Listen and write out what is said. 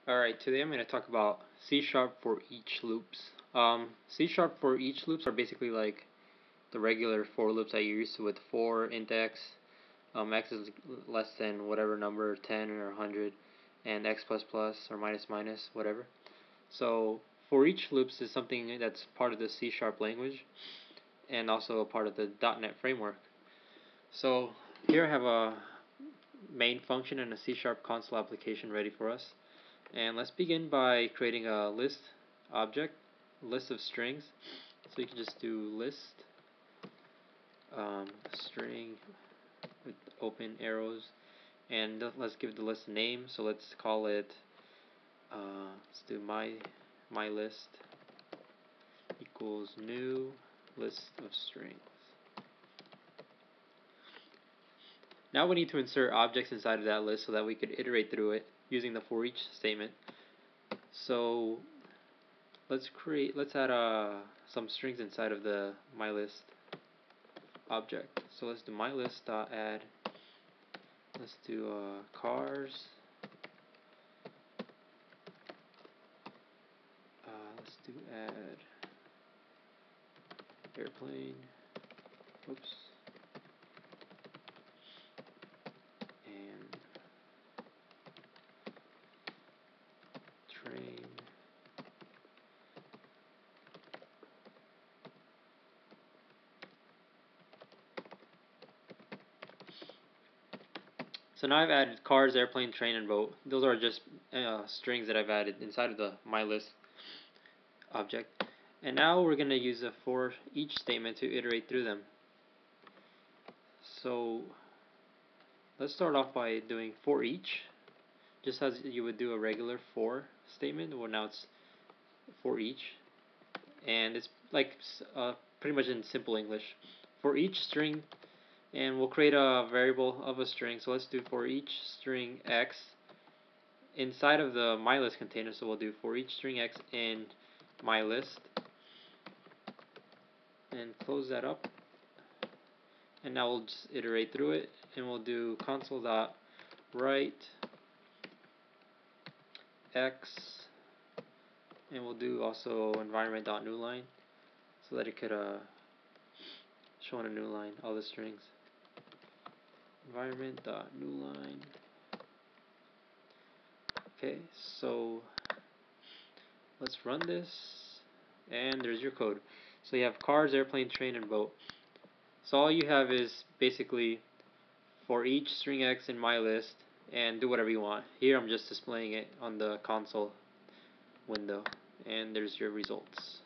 Alright, today I'm going to talk about C# for each loops. C# for each loops are basically like the regular for loops that you're used to with for, int x, x is less than whatever number, 10 or 100, and x plus plus or minus minus, whatever. So for each loops is something that's part of the C# language and also a part of the .NET framework. So here I have a main function and a C# console application ready for us. And let's begin by creating a list object, list of strings. So you can just do list string with open arrows, and let's give the list a name. So let's call it let's do my list equals new list of strings. Now we need to insert objects inside of that list so that we could iterate through it using the for each statement. So let's add some strings inside of the mylist object. So let's do mylist.add. Let's do cars. Let's do add airplane. Oops. And train. So now I've added cars, airplane, train, and boat. Those are just strings that I've added inside of the mylist object. And now we're going to use a for each statement to iterate through them. So let's start off by doing for each, just as you would do a regular for statement. Well, now it's for each, and it's like pretty much in simple English. For each string, and we'll create a variable of a string. So let's do for each string x inside of the mylist container. So we'll do for each string x in mylist, and close that up. And now we'll just iterate through it, and we'll do console.write x, and we'll do also environment.newline so that it could show on a new line all the strings. Environment.newline. Okay, so let's run this, and there's your code. So you have cars, airplane, train, and boat. So all you have is basically for each string x in my list, and do whatever you want. Here I'm just displaying it on the console window, and there's your results.